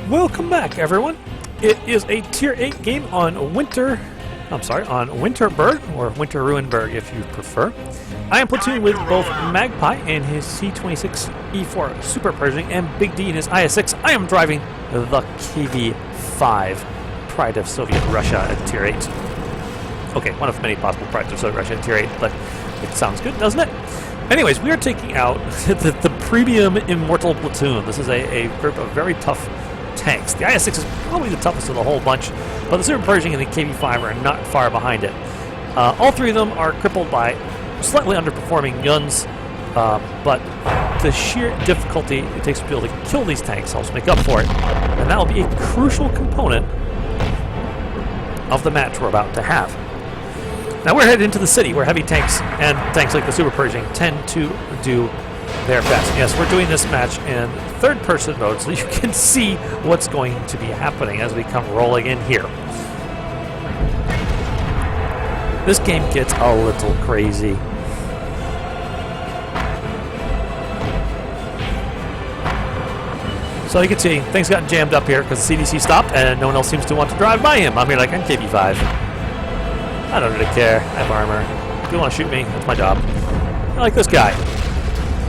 Welcome back, everyone. It is a Tier 8 game on Winterberg, or Winter Ruinberg if you prefer. I am platooned with both Magpi and his C-26E4 Super Pershing and BigD in his IS-6. I am driving the KV-5, Pride of Soviet Russia at Tier 8. Okay, one of many possible Prides of Soviet Russia at Tier 8, but it sounds good, doesn't it? Anyways, we are taking out the Premium Immortal Platoon. This is a group of very tough tanks. The IS-6 is probably the toughest of the whole bunch, but the Super Pershing and the KV-5 are not far behind it. All three of them are crippled by slightly underperforming guns, but the sheer difficulty it takes to be able to kill these tanks helps make up for it, and that will be a crucial component of the match we're about to have. Now we're headed into the city where heavy tanks and tanks like the Super Pershing tend to do their best. Yes, we're doing this match in third-person mode so you can see what's going to be happening as we come rolling in here. This game gets a little crazy. So you can see things got jammed up here because the CDC stopped and no one else seems to want to drive by him. I'm here like I'm KV-5. I don't really care. I have armor. If you want to shoot me, that's my job. I like this guy.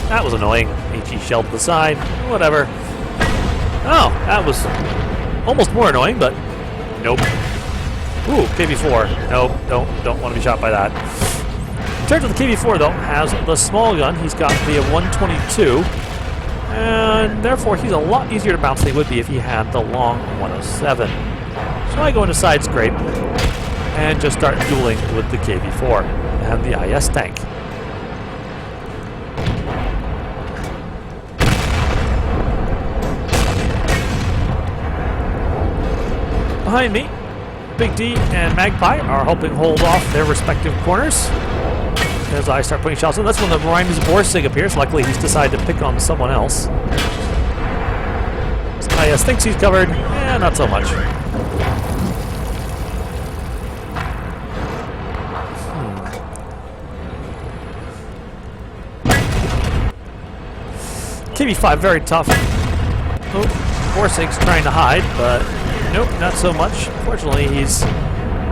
That was annoying. HE shelled to the side. Whatever. Oh, that was almost more annoying, but nope. Ooh, KV-4. Nope, don't want to be shot by that. In terms of the KV-4, though, has the small gun. He's got the 122, and therefore he's a lot easier to bounce than he would be if he had the long 107. So I go into side scrape and just start dueling with the KV-4 and the IS tank. Behind me, BigD and Magpi are helping hold off their respective corners as I start putting shots in. That's when the Rhymes Borsig appears. Luckily, he's decided to pick on someone else. IS thinks he's covered. Not so much. KV-5 very tough. Oh, Borsig's trying to hide, but nope, not so much. Fortunately, he's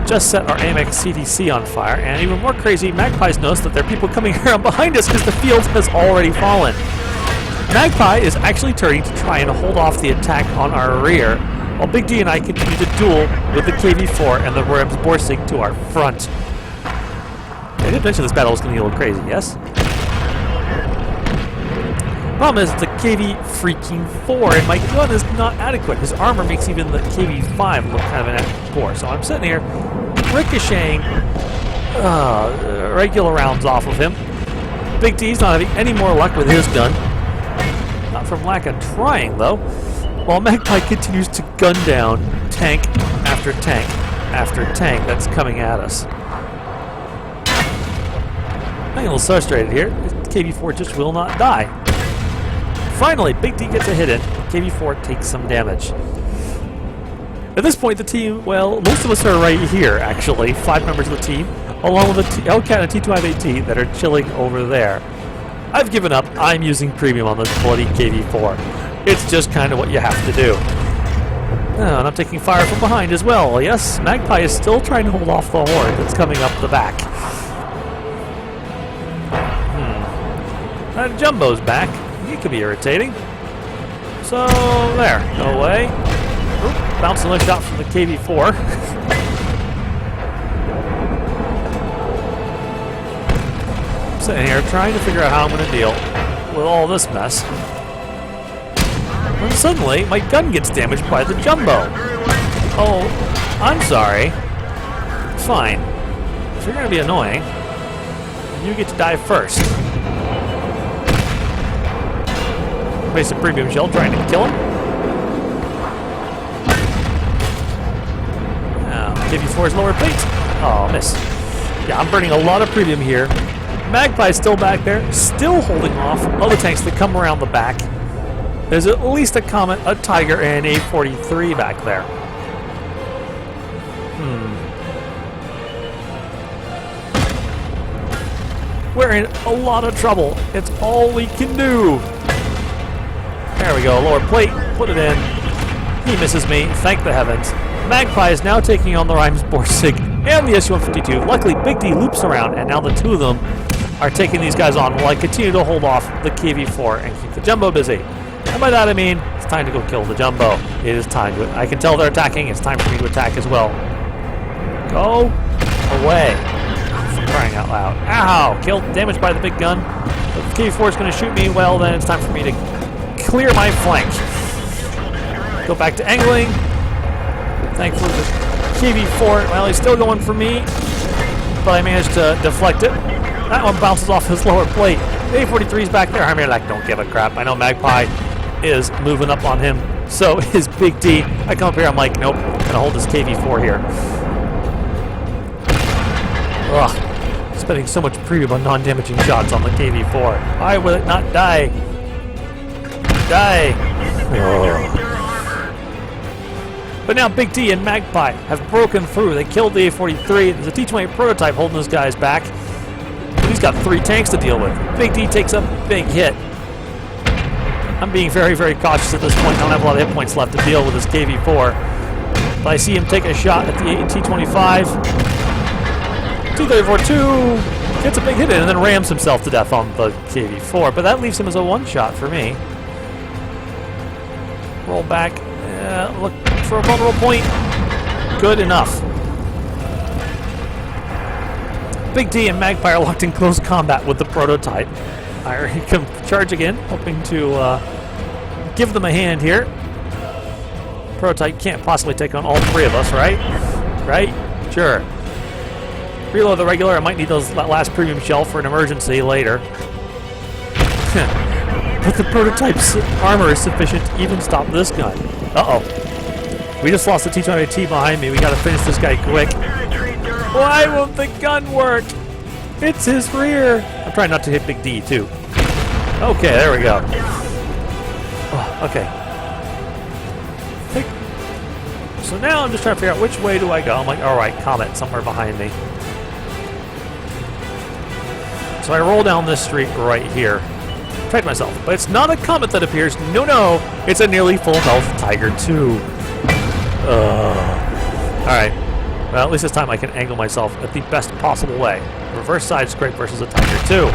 just set our AMX CDC on fire, and even more crazy, Magpi's noticed that there are people coming around behind us because the field has already fallen. Magpi is actually turning to try and hold off the attack on our rear, while BigD and I continue to duel with the KV-4 and the Rams Borsig to our front. I did mention this battle was going to be a little crazy, yes? Problem is, the KV-4 and my gun is not adequate. His armor makes even the KV-5 look kind of inadequate poor. So I'm sitting here ricocheting regular rounds off of him. Big D's not having any more luck with his gun. Not from lack of trying, though. While Magpie continues to gun down tank after tank after tank that's coming at us. I'm getting a little frustrated here. The KV-4 just will not die. Finally, BigD gets a hit in. KV-4 takes some damage. At this point, the team, well, most of us are right here, actually. 5 members of the team, along with the LCAT and T2IVAT that are chilling over there. I've given up. I'm using premium on this bloody KV-4. It's just kind of what you have to do. Oh, and I'm taking fire from behind as well. Yes, Magpie is still trying to hold off the horde that's coming up the back. That Jumbo's back. He could be irritating. So, there. No way. Oop, bouncing a shot from the KV-4. I'm sitting here trying to figure out how I'm going to deal with all this mess. And suddenly, my gun gets damaged by the Jumbo. Oh, I'm sorry. Fine. If you're going to be annoying, you get to die first. Place a premium shell trying to kill him. KV-4's lower plate. Oh, miss. Yeah, I'm burning a lot of premium here. Magpie's still back there, still holding off other tanks that come around the back. There's at least a Comet, a Tiger, and a 43 back there. We're in a lot of trouble. It's all we can do. There we go, lower plate, put it in. He misses me, thank the heavens. Magpi is now taking on the Reims Borsig and the SU-152. Luckily, Big D loops around, and now the two of them are taking these guys on while I continue to hold off the KV-4 and keep the Jumbo busy. And by that I mean, it's time to go kill the Jumbo. It is time to... I can tell they're attacking. It's time for me to attack as well. Go away. For crying out loud. Ow! Killed, damaged by the big gun. If the KV-4 is going to shoot me, well, then it's time for me to clear my flank. Go back to angling. Thankfully, the KV-4, well, he's still going for me, but I managed to deflect it. That one bounces off his lower plate. The A-43's back there. I mean, like, don't give a crap. I know Magpi is moving up on him. So is Big D. I come up here, I'm like, nope, I'm gonna hold this KV-4 here. Ugh. Spending so much premium on non-damaging shots on the KV-4. Why will it not die? Die! Ugh. But now Big D and Magpi have broken through. They killed the A-43. There's a T-20 prototype holding those guys back. He's got 3 tanks to deal with. Big D takes a big hit. I'm being very, very cautious at this point. I don't have a lot of hit points left to deal with this KV-4. But I see him take a shot at the T-25. T-34-2 gets a big hit in and then rams himself to death on the KV-4. But that leaves him as a one-shot for me. Roll back. Look for a vulnerable point. Good enough. Big D and Magpi are locked in close combat with the prototype. I can charge again, hoping to give them a hand here. Prototype can't possibly take on all 3 of us, right? Right? Sure. Reload the regular. I might need that last premium shell for an emergency later. But the prototype's armor is sufficient to even stop this gun. Uh-oh. We just lost the T-20T behind me. We gotta finish this guy quick. Why won't the gun work? It's his rear. I'm trying not to hit Big D, too. Okay, there we go. Oh, okay. So now I'm just trying to figure out which way do I go. I'm like, alright, Comet somewhere behind me. So I roll down this street right here. Tried myself. But it's not a Comet that appears. No, no. It's a nearly full health Tiger 2. Alright. Well, at least this time I can angle myself at the best possible way. Reverse side scrape versus a Tiger 2.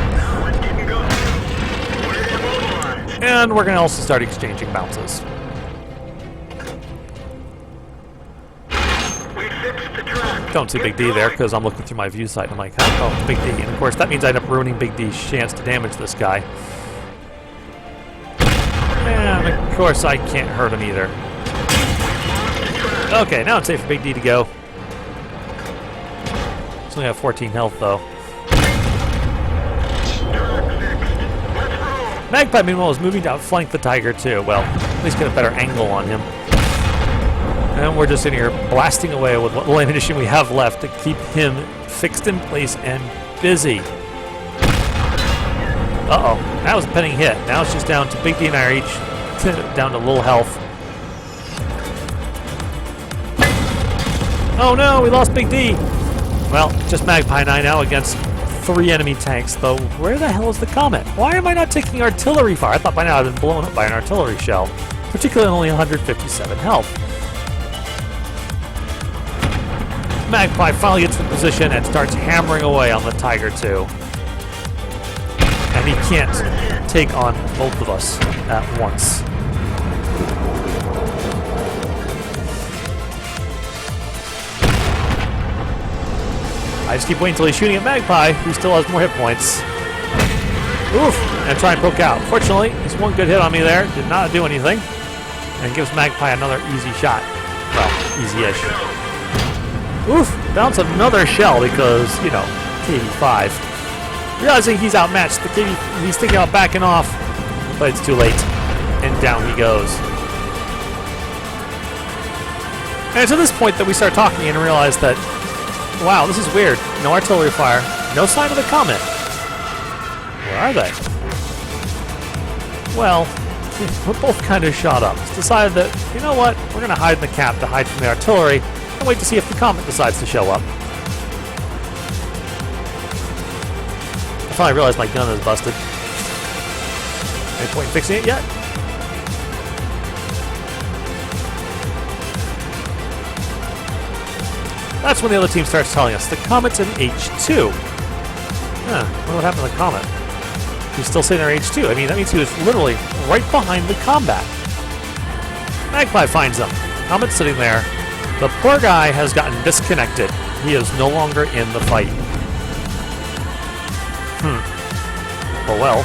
And we're going to also start exchanging bounces. Don't see Big D there because I'm looking through my view sight and I'm like, oh, it's Big D. And of course that means I end up ruining Big D's chance to damage this guy. And of course I can't hurt him either. Okay, now it's safe for Big D to go. He's only have 14 health though. Magpi, meanwhile, is moving to outflank the Tiger too. Well, at least get a better angle on him. And we're just sitting here blasting away with what little ammunition we have left to keep him fixed in place and busy. Uh-oh. That was a penning hit. Now it's just down to Big D and I are each down to little health. Oh no, we lost Big D. Well, just Magpi and I now against 3 enemy tanks, though where the hell is the Comet? Why am I not taking artillery fire? I thought by now I'd been blown up by an artillery shell. Particularly only 157 health. Magpi finally gets in position and starts hammering away on the Tiger 2. And he can't take on both of us at once. I just keep waiting until he's shooting at Magpi, who still has more hit points. Oof! And try and poke out. Fortunately, just one good hit on me there. Did not do anything. And gives Magpi another easy shot. Well, easy-ish. Oof! Bounce another shell because, you know, KV-5. Realizing he's outmatched, he's thinking about backing off, but it's too late. And down he goes. And it's at this point that we start talking and realize that, wow, this is weird. No artillery fire. No sign of the Comet. Where are they? Well, we're both kind of shot up. It's decided that, you know what, we're going to hide in the cap to hide from the artillery and wait to see if the Comet decides to show up. I finally realized my gun is busted. Any point in fixing it yet? That's when the other team starts telling us the Comet's in H2. Huh, wonder what happened to the Comet? He's still sitting there H2. I mean, that means he was literally right behind the combat. Magpi finds him. Comet's sitting there. The poor guy has gotten disconnected. He is no longer in the fight. Oh well.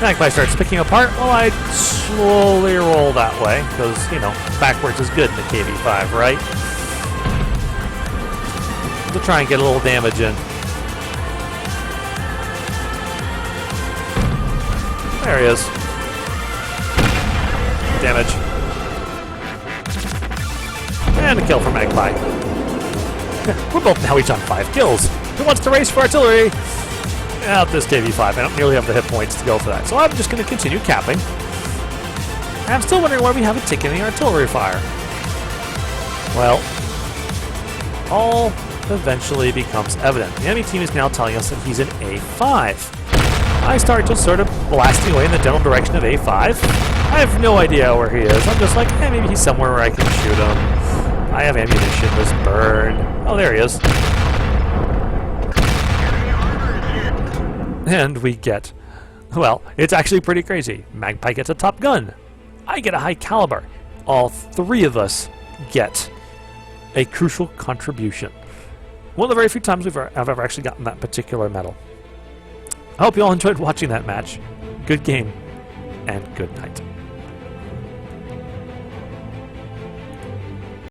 Magpi starts picking apart. Well, I slowly roll that way, because, you know, backwards is good in the KV5, right? To try and get a little damage in. There he is. Damage. And a kill for Magpi. We're both now each on 5 kills. Who wants to race for artillery? Out this KV5. I don't nearly have the hit points to go for that. So I'm just going to continue capping. I'm still wondering why we haven't taken any artillery fire. Well, all eventually becomes evident. The enemy team is now telling us that he's in A5. I start just sort of blasting away in the general direction of A5. I have no idea where he is. I'm just like, maybe he's somewhere where I can shoot him. I have ammunition. Let's burn. Oh, there he is. And we get, well, it's actually pretty crazy. Magpi gets a top gun. I get a high caliber. All 3 of us get a crucial contribution. One of the very few times I've ever actually gotten that particular medal. I hope you all enjoyed watching that match. Good game, and good night.